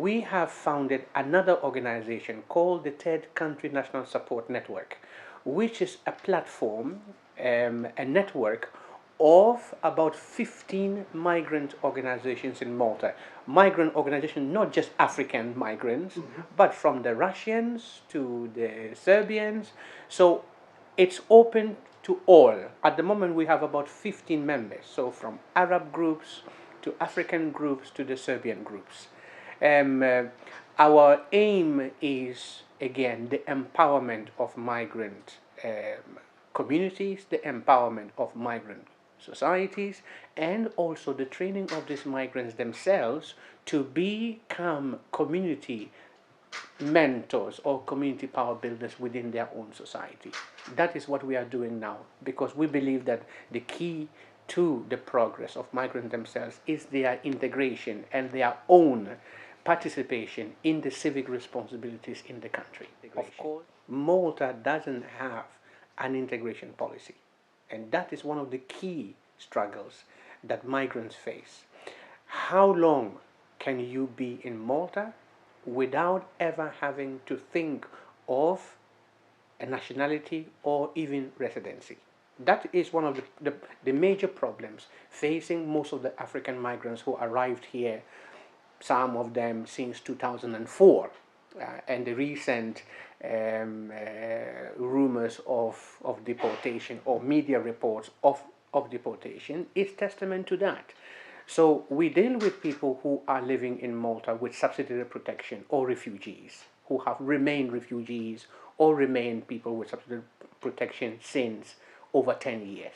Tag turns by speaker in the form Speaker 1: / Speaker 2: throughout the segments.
Speaker 1: we have founded another organization called the Third Country National Support Network, which is a platform, a network of about 15 migrant organizations in Malta. Migrant organizations, not just African migrants, but from the Russians to the Serbians. So it's open to all. At the moment, we have about 15 members. So from Arab groups to African groups to the Serbian groups. Our aim is, again, the empowerment of migrant communities, the empowerment of migrant societies, and also the training of these migrants themselves to become community mentors or community power builders within their own society. That is what we are doing now, because we believe that the key to the progress of migrants themselves is their integration and their own participation in the civic responsibilities in the country. Of course, Malta doesn't have an integration policy, and that is one of the key struggles that migrants face. How long can you be in Malta without ever having to think of a nationality or even residency? That is one of the major problems facing most of the African migrants who arrived here, some of them since 2004. And the recent rumors of deportation or media reports of deportation is testament to that. So we deal with people who are living in Malta with subsidiary protection or refugees, who have remained refugees or remained people with subsidiary protection since over 10 years,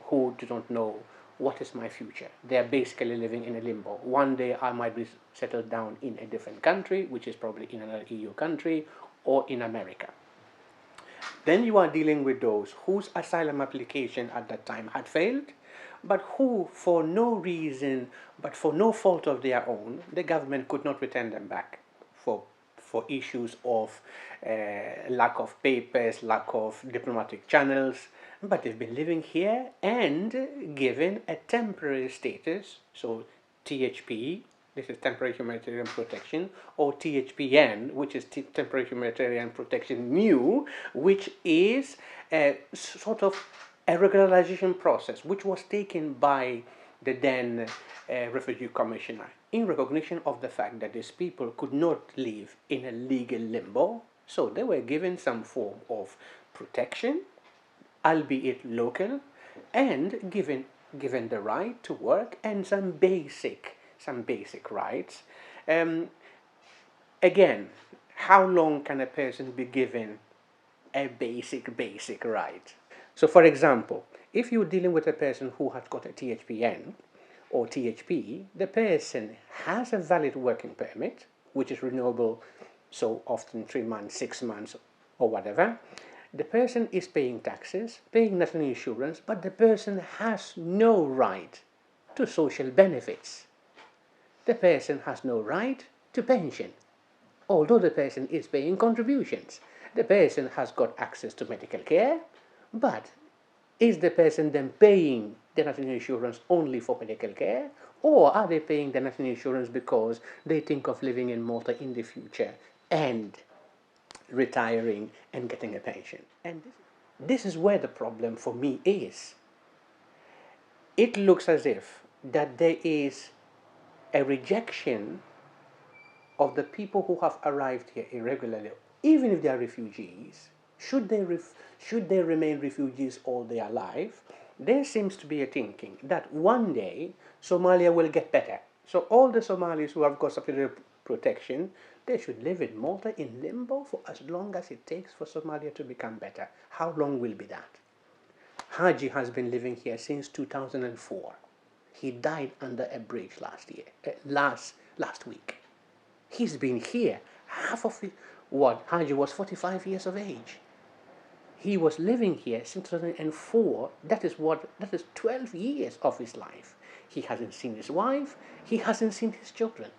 Speaker 1: who do not know what is my future. They are basically living in a limbo. One day I might be settled down in a different country, which is probably in another EU country or in America. Then you are dealing with those whose asylum application at that time had failed, but who, for no reason, but for no fault of their own, the government could not return them back for issues of lack of papers, lack of diplomatic channels, but they've been living here and given a temporary status, so THP, this is temporary humanitarian protection, or THPN, which is temporary humanitarian protection new, which is a sort of a regularization process, which was taken by the then refugee commissioner in recognition of the fact that these people could not live in a legal limbo, so they were given some form of protection, albeit local, and given the right to work and some basic rights. Again, how long can a person be given a basic right? So, for example, if you're dealing with a person who has got a THPN or THP, the person has a valid working permit, which is renewable so often 3 months, 6 months, or whatever. The person is paying taxes, paying national insurance, but the person has no right to social benefits. The person has no right to pension, although the person is paying contributions. The person has got access to medical care, but is the person then paying the national insurance only for medical care, or are they paying the national insurance because they think of living in Malta in the future and retiring and getting a pension? And this is where the problem for me is. It looks as if that there is a rejection of the people who have arrived here irregularly, even if they are refugees. Should they remain refugees all their life? There seems to be a thinking that one day Somalia will get better. So all the Somalis who have got subsidiary protection, they should live in Malta in limbo for as long as it takes for Somalia to become better. How long will be that? Haji has been living here since 2004. He died under a bridge last week. He's been here half of it. Haji was 45 years of age. He was living here since 2004. That is 12 years of his life. He hasn't seen his wife. He hasn't seen his children.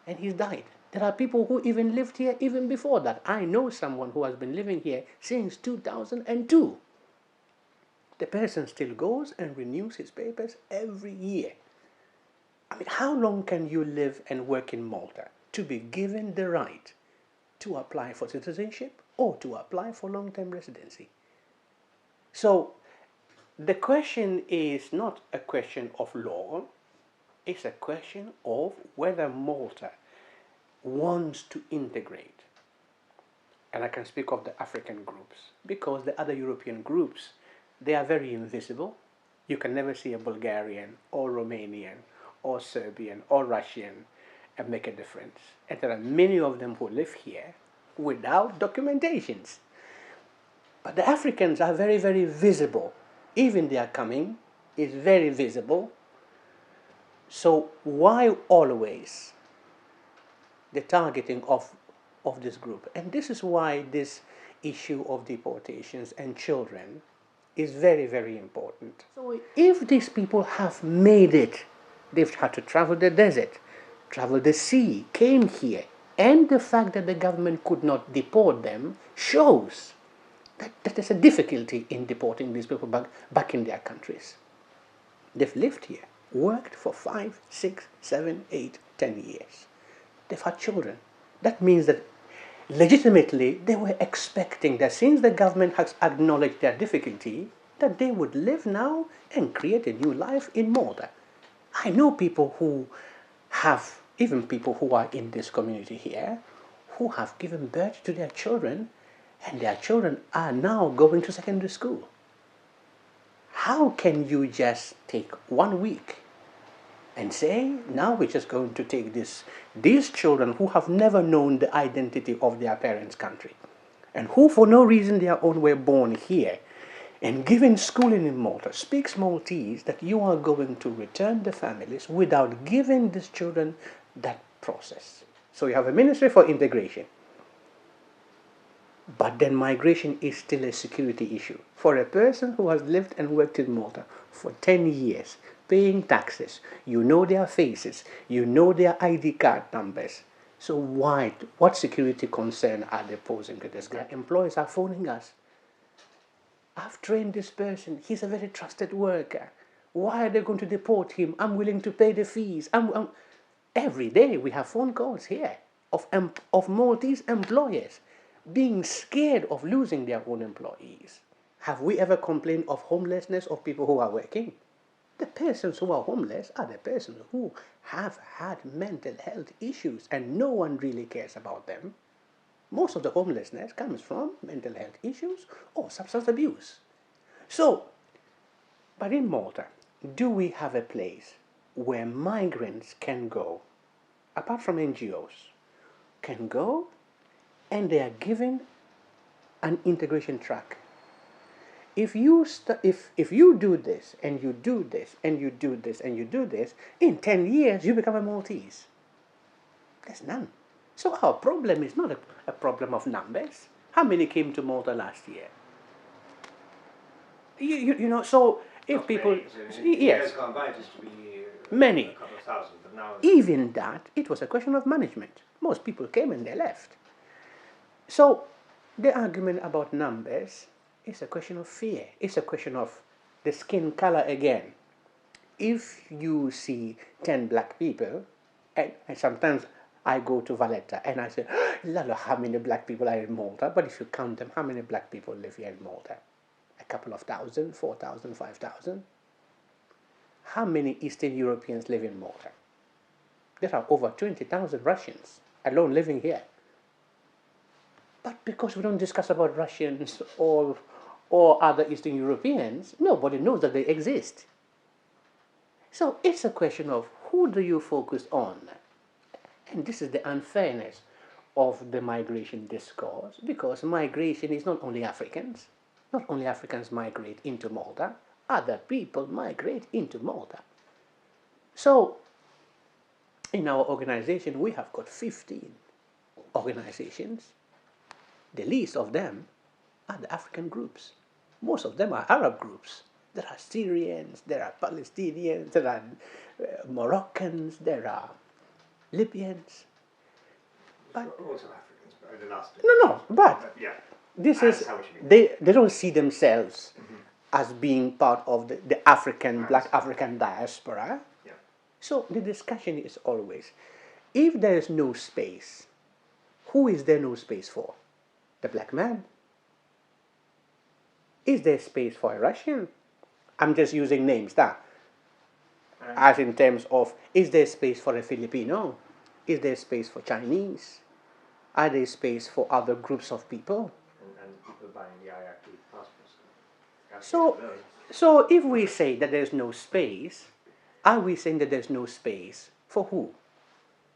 Speaker 1: And he's died. There are people who even lived here even before that. I know someone who has been living here since 2002. The person still goes and renews his papers every year. I mean, how long can you live and work in Malta? to be given the right to apply for citizenship or to apply for long-term residency. So the question is not a question of law, it's a question of whether Malta wants to integrate. And I can speak of the African groups, because the other European groups, they are very invisible. You can never see a Bulgarian or Romanian or Serbian or Russian and make a difference. And there are many of them who live here without documentations. But the Africans are very, very visible. Even their coming is very visible. So why always the targeting of this group? And this is why this issue of deportations and children is very, very important. So if these people have made it, they've had to travel the desert, travel the sea, came here, and the fact that the government could not deport them shows that there's a difficulty in deporting these people back in their countries. They've lived here, worked for 5, 6, 7, 8, 10 years. They've had children. That means that legitimately they were expecting that since the government has acknowledged their difficulty, that they would live now and create a new life in Malta. I know people who have, even people who are in this community here, who have given birth to their children, and their children are now going to secondary school. How can you just take 1 week and say, now we're just going to take these children who have never known the identity of their parents' country, and who for no reason their own were born here, and given schooling in Malta, speaks Maltese, that you are going to return the families without giving these children that process. So you have a Ministry for Integration, but then migration is still a security issue. For a person who has lived and worked in Malta for 10 years, paying taxes, you know their faces, you know their ID card numbers. So what security concern are they posing to this guy? Employers are phoning us. I've trained this person, he's a very trusted worker. Why are they going to deport him? I'm willing to pay the fees. Every day we have phone calls here of Maltese employers being scared of losing their own employees. Have we ever complained of homelessness of people who are working? The persons who are homeless are the persons who have had mental health issues, and no one really cares about them. Most of the homelessness comes from mental health issues or substance abuse. So, but in Malta, do we have a place where migrants can go, apart from NGOs, can go and they are given an integration track? If you do this and you do this and you do this and you do this, in 10 years you become a Maltese. There's none. So our problem is not a problem of numbers. How many came to Malta last year? You know, so if not people... Many. So yes. Years gone by, it used to be many. A couple of thousand, but now... Even that, it was a question of management. Most people came and they left. So the argument about numbers is a question of fear. It's a question of the skin color again. If you see 10 black people, and sometimes I go to Valletta and I say, Lala, how many black people are in Malta? But if you count them, how many black people live here in Malta? A couple of thousand, 4,000, 5,000. How many Eastern Europeans live in Malta? There are over 20,000 Russians alone living here. But because we don't discuss about Russians or other Eastern Europeans, nobody knows that they exist. So it's a question of who do you focus on? And this is the unfairness of the migration discourse, because migration is not only Africans. Not only Africans migrate into Malta, other people migrate into Malta. So in our organization, we have got 15 organizations. The least of them are the African groups. Most of them are Arab groups. There are Syrians, there are Palestinians, there are Moroccans, there are Libyans. But
Speaker 2: also Africans, but the last bit.
Speaker 1: No, but
Speaker 2: yeah.
Speaker 1: This is, they don't see themselves as being part of the African, black African diaspora.
Speaker 2: Yeah.
Speaker 1: So the discussion is always, If there is no space, who is there no space for? The black man. Is there space for a Russian? I'm just using names, as in terms of, is there space for a Filipino? Is there space for Chinese? Are there space for other groups of people?
Speaker 2: And people buying the IRP passports.
Speaker 1: So if we say that there's no space, are we saying that there's no space for who?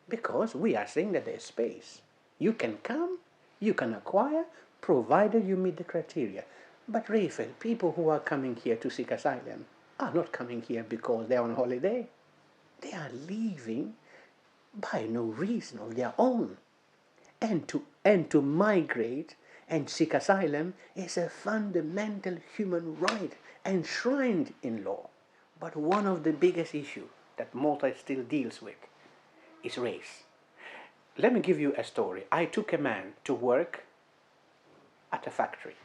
Speaker 1: Because we are saying that there's space. You can come, you can acquire, provided you meet the criteria. But Raphael, people who are coming here to seek asylum are not coming here because they're on holiday. They are leaving by no reason of their own. And to migrate and seek asylum is a fundamental human right enshrined in law. But one of the biggest issues that Malta still deals with is race. Let me give you a story. I took a man to work at a factory.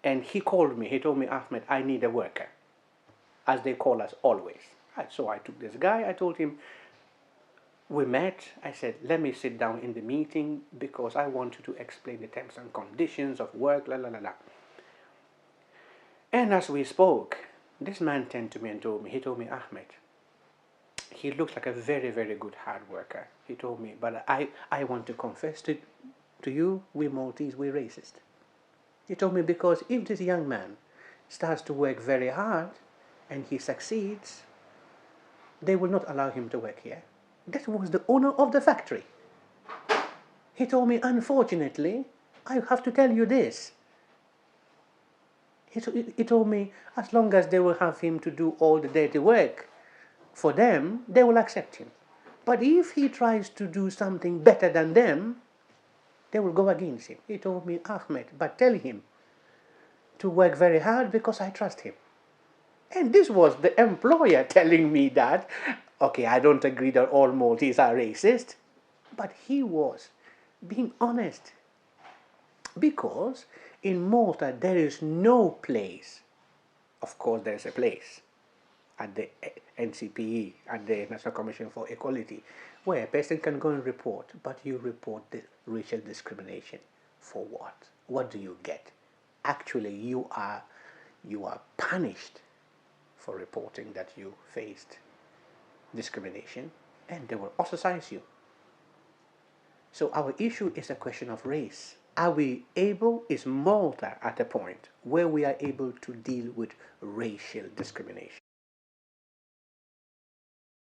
Speaker 1: And he called me. He told me, Ahmed, I need a worker, as they call us always. Right, so I took this guy. I told him, we met. I said, let me sit down in the meeting because I want you to explain the terms and conditions of work, la la la la. And as we spoke, this man turned to me and told me, Ahmed, he looks like a very, very good hard worker. He told me, but I want to confess to you, we Maltese, we're racist. He told me, because if this young man starts to work very hard and he succeeds, they will not allow him to work here. That was the owner of the factory. He told me, unfortunately, I have to tell you this. He told me, as long as they will have him to do all the dirty work for them, they will accept him. But if he tries to do something better than them, they will go against him. He told me, Ahmed, but tell him to work very hard because I trust him. And this was the employer telling me that, okay, I don't agree that all Maltese are racist, but he was being honest. Because in Malta there is no place, of course there's a place, at the NCPE, at the National Commission for Equality, where a person can go and report, but you report the racial discrimination. For what? What do you get? Actually, you are punished for reporting that you faced discrimination, and they will ostracize you. So our issue is a question of race. Are we able, is Malta at a point where we are able to deal with racial discrimination?